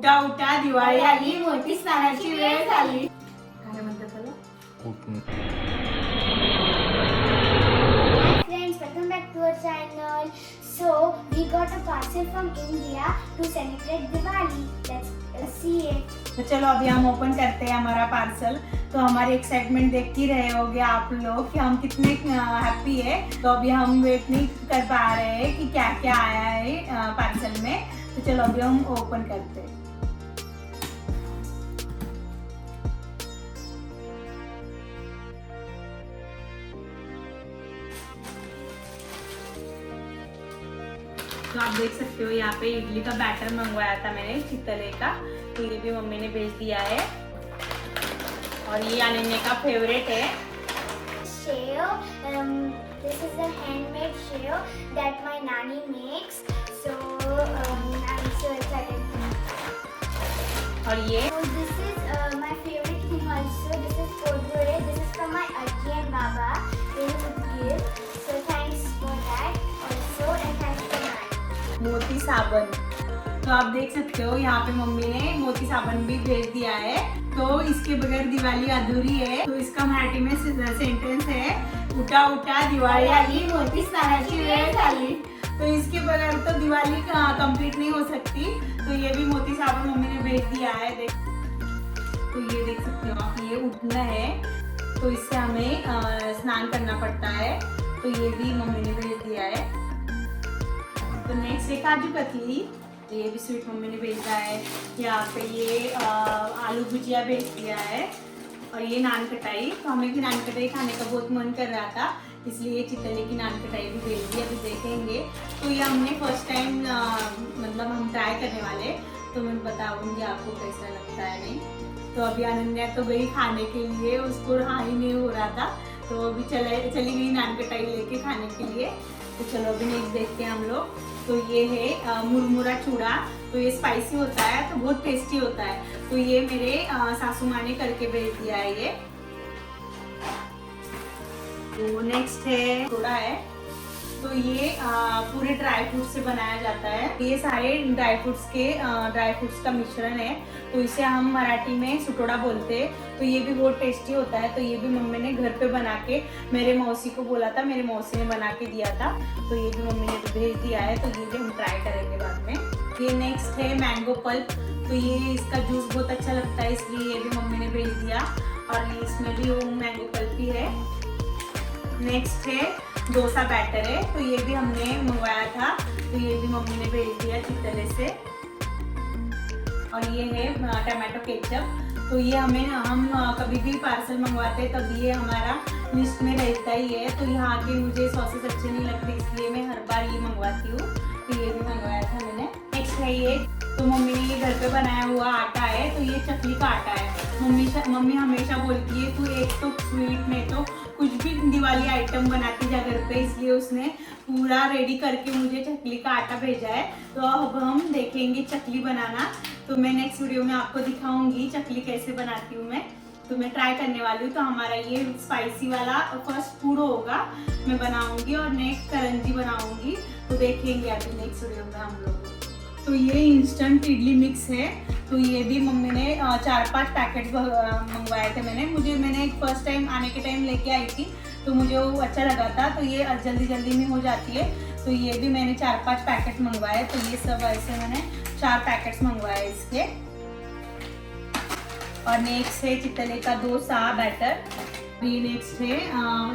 उठा उठा दिवाळी आली, मोठी सणाची वेळ झाली. काय म्हणतात त्याला? Hi friends, welcome back to our channel. So we got a parcel from India to celebrate Diwali. Let's see it. तो चलो अभी हम ओपन करते हैं हमारा पार्सल. तो हमारी एक्साइटमेंट देख ही रहे होगे आप लोग कि हम कितने हैप्पी है. तो अभी हम वेट नहीं कर पा रहे हैं कि क्या क्या आया है पार्सल में. तो चलो अभी हम ओपन करते हैं. तो आप देख सकते हो यहाँ पे इडली का बैटर मंगवाया था मैंने चितले का. तो ये भी मम्मी ने भेज दिया है. और ये अनन्या का फेवरेट है. Sheo. This is a handmade sheo that my nanny makes. So I'm so excited. और ये So this is my favorite thing also. This is Kodure. This is from my Auntie and Baba. They would give. So thanks for that also and thanks for that. मोती साबन. तो आप देख सकते हो यहाँ पे मम्मी ने मोती साबन भी भेज दिया है. तो इसके बगैर दिवाली अधूरी है. तो इसका मराठी में सेंटेंस है उठा उठा दिवाळी आली, मोती सणाची वेळ झाली. तो इसके बगैर तो दिवाली कंप्लीट नहीं हो सकती. तो ये भी मोती साबन मम्मी ने भेज दिया है. तो ये देख सकते हो आप, ये उठना है. तो इससे हमें स्नान करना पड़ता है. तो ये भी मम्मी ने भेज दिया है. तो नेक्स्ट है काजू कतली. तो ये भी स्वीट मम्मी ने भेजा है. यहाँ पे ये आलू भुजिया भेज दिया है. और ये नान कटाई. तो हमें भी नान कटाई खाने का बहुत मन कर रहा था, इसलिए चितले की नान कटाई भी भेज दी. अभी देखेंगे. तो ये हमने फर्स्ट टाइम मतलब हम ट्राई करने वाले. तो मैं बताऊंगी आपको कैसा लगता है नहीं. तो अभी अनन्या तो गई खाने के लिए, उसको हाँ ही नहीं हो रहा था. तो अभी चली गई नान कटाई लेके खाने के लिए. तो चलो अभी नेक्स्ट देखते हैं हम लोग. तो ये है मुरमुरा चूड़ा. तो ये स्पाइसी होता है, तो बहुत टेस्टी होता है. तो ये मेरे सासू माँ ने करके भेज दिया है ये. तो नेक्स्ट है चूड़ा है. तो ये पूरे ड्राई फ्रूट से बनाया जाता है. ये सारे ड्राई फ्रूट्स का मिश्रण है. तो इसे हम मराठी में सुटोड़ा बोलते हैं. तो ये भी बहुत टेस्टी होता है. तो ये भी मम्मी ने घर पे बना के मेरे मौसी को बोला था, मेरे मौसी ने बना के दिया था. तो ये भी मम्मी ने भेज दिया है. तो ये भी हम ट्राई करेंगे बाद में. ये नेक्स्ट है मैंगो पल्प. तो ये इसका जूस बहुत अच्छा लगता है, इसलिए ये भी मम्मी ने भेज दिया. और इसमें भी वो मैंगो पल्प ही है. नेक्स्ट है डोसा बैटर है. तो ये भी हमने मंगवाया था. तो ये भी मम्मी ने भेज दिया चितले से. और ये है टमाटो केचप. तो ये हम कभी भी पार्सल मंगवाते हैं तब ये हमारा लिस्ट में रहता ही है. तो यहाँ के मुझे सॉसेस अच्छे नहीं लगते, इसलिए मैं हर बार ये मंगवाती हूँ. तो ये भी मंगवाया था मैंने. नेक्स्ट है ये. तो मम्मी ने ये घर पे बनाया हुआ आटा है. तो ये चकली का आटा है. मम्मी हमेशा बोलती है तू एक तो स्वीट में तो कुछ भी दिवाली आइटम बनाती जा घर पे, इसलिए उसने पूरा रेडी करके मुझे चकली का आटा भेजा है. तो अब हम देखेंगे चकली बनाना. तो मैं नेक्स्ट वीडियो में आपको दिखाऊंगी चकली कैसे बनाती हूँ मैं. तो मैं ट्राई करने वाली हूँ. तो हमारा ये स्पाइसी वाला फर्स्ट फूड होगा, मैं बनाऊंगी. और नेक्स्ट करंजी बनाऊंगी. तो देखेंगे अभी नेक्स्ट वीडियो में हम लोग. तो ये इंस्टेंट इडली मिक्स है. तो ये भी मम्मी ने 4-5 पैकेट मंगवाए थे मैंने फर्स्ट टाइम आने के टाइम लेके आई थी. तो मुझे वो अच्छा लगा था. तो ये जल्दी में हो जाती है. तो ये भी मैंने 4-5 पैकेट मंगवाए. तो ये सब ऐसे मैंने 4 पैकेट्स मंगवाए इसके. और नेक्स्ट है चितले का डोसा बैटर. ये नेक्स्ट है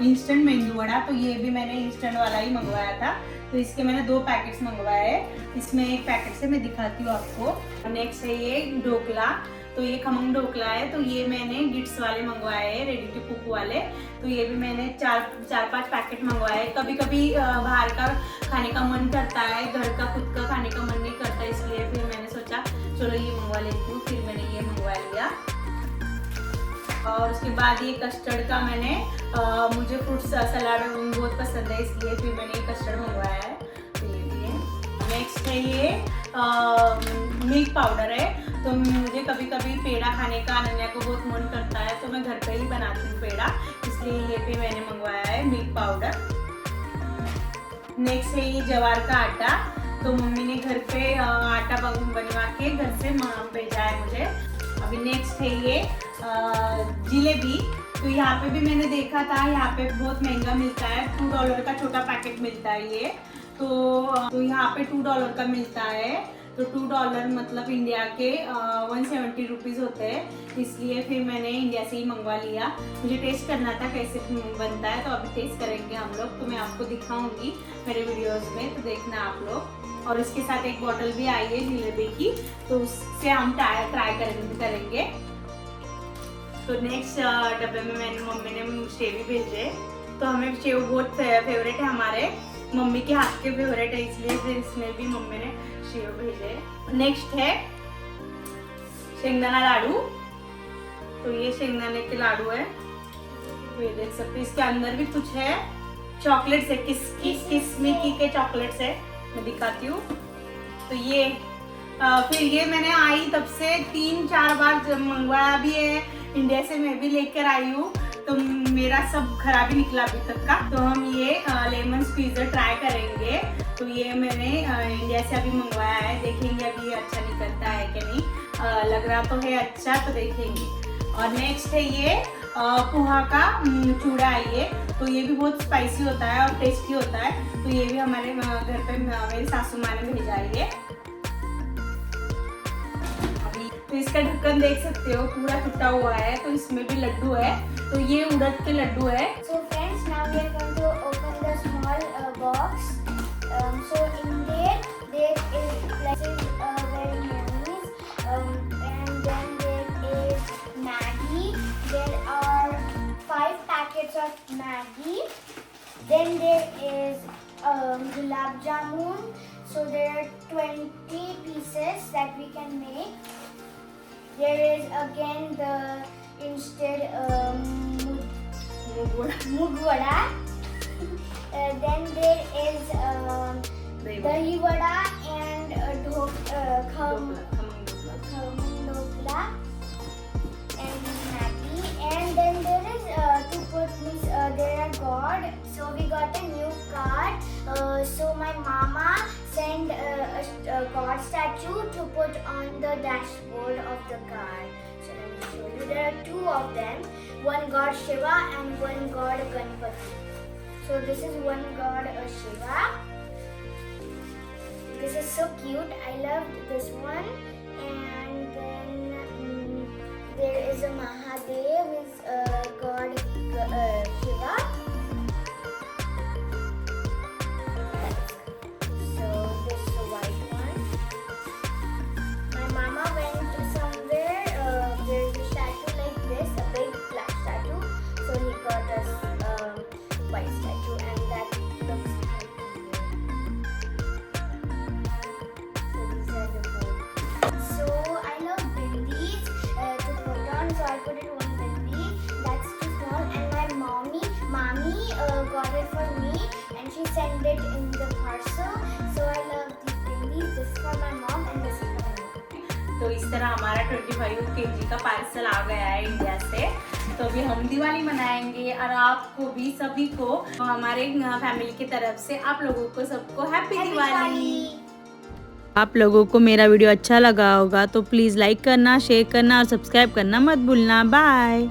इंस्टेंट मेंदू वड़ा. तो ये भी मैंने इंस्टेंट वाला ही मंगवाया था. तो इसके मैंने 2 पैकेट्स मंगवाए हैं. इसमें एक पैकेट से मैं दिखाती हूँ आपको. नेक्स्ट है ये ढोकला. तो ये खमंग ढोकला है. तो ये मैंने गिट्स वाले मंगवाए हैं, रेडी टू कुक वाले. तो ये भी मैंने 4-5 पैकेट मंगवाए हैं. कभी कभी बाहर का खाने का मन करता है, घर का खुद का खाने का मन नहीं करता, इसलिए फिर मैंने सोचा चलो ये मंगवा लेती हूँ. फिर मैंने ये मंगवा लिया. और उसके बाद ये कस्टर्ड का मुझे फ्रूट सलाद बहुत पसंद है, इसलिए फिर मैंने ये कस्टर्ड मंगवाया है. तो ये भी है. नेक्स्ट है ये मिल्क पाउडर है. तो मुझे कभी कभी पेड़ा खाने का अनन्या को बहुत मन करता है, तो मैं घर पे ही बनाती हूँ पेड़ा, इसलिए ये भी मैंने मंगवाया है मिल्क पाउडर. नेक्स्ट है ये ज्वार का आटा. तो मम्मी ने घर पे आटा बनवा के घर से भेजा है मुझे। अभी नेक्स्ट है ये जिलेबी। तो यहाँ पे भी मैंने देखा था, यहाँ पे बहुत महंगा मिलता है, $2 का छोटा पैकेट मिलता है ये। तो यहाँ पे $2 का मिलता है। तो $2 मतलब इंडिया के 170 रुपीज़ होते हैं, इसलिए फिर मैंने इंडिया से ही मंगवा लिया। मुझे टेस्ट करना था कैसे बनता है, तो अभी टेस्ट करेंगे हम लोग। तो मैं आपको दिखाऊंगी मेरे वीडियोस में, तो देखना आप लोग। और इसके साथ एक बॉटल भी आई है जिलेबी की, तो उससे हम ट्राई करेंगे। तो नेक्स्ट डब्बे में मम्मी ने सेव भेजे। तो हमें सेव बहुत फेवरेट है, हमारे मम्मी के हाथ के फेवरेट है, इसलिए फिर इसमें भी मम्मी ने सेव भेजे। नेक्स्ट है शेंगदाना लाडू। तो ये शेंगदाने के लाडू है, तो ये देख सकते हैं। इसके अंदर भी कुछ है, चॉकलेट्स है, किस्मिकी के चॉकलेट्स है, मैं दिखाती हूँ। तो ये फिर ये मैंने आई तब से 3-4 बार मंगवाया भी है, इंडिया से मैं भी लेकर आई हूँ, तो मेरा सब खराब ही निकला अभी तक का। तो हम ये लेमन स्क्वीज़र ट्राई करेंगे। तो ये मैंने इंडिया से अभी मंगवाया है, देखेंगे अभी ये अच्छा निकलता है कि नहीं। लग रहा तो है अच्छा, तो देखेंगे। और नेक्स्ट है ये पोहा का चूड़ा है ये। तो ये भी बहुत स्पाइसी होता है और टेस्टी होता है। तो ये भी हमारे घर पे मेरी सासू माँ ने भेजा है ये। तो इसका ढक्कन देख सकते हो पूरा टूटा हुआ है, तो इसमें भी लड्डू है। तो ये उड़द के लड्डू है। So friends, now we are going to open the small box. So in there is very mayonnaise, and then there is Maggi. There are 5 packets of Maggi. Then there is gulab jamun. So there are 20 pieces that we can make. There is again the instant mug vada. Then there is dahi vada and khamang dhokla and Maggi. And then there is to put this there are God. So we got a new card. So my mama sent a God statue to put on the dashboard of the car. So let me show you. There are 2 of them. One God Shiva and one God Ganpati. So this is one God Shiva. This is so cute. I loved this one. And then there is a Mahadev with God Shiva. Send it in the parcel. So I love these babies. This is for my mom and this is for my mom. तो इस तरह हमारा 25 kg का parcel आ गया है India से। तो अभी हम दिवाली मनाएंगे और आपको भी सभी को हमारे फैमिली की तरफ से आप लोगों को सबको हैप्पी दिवाली। आप लोगों को मेरा वीडियो अच्छा लगा होगा तो प्लीज़ लाइक करना, शेयर करना और सब्सक्राइब करना मत भूलना। बाय।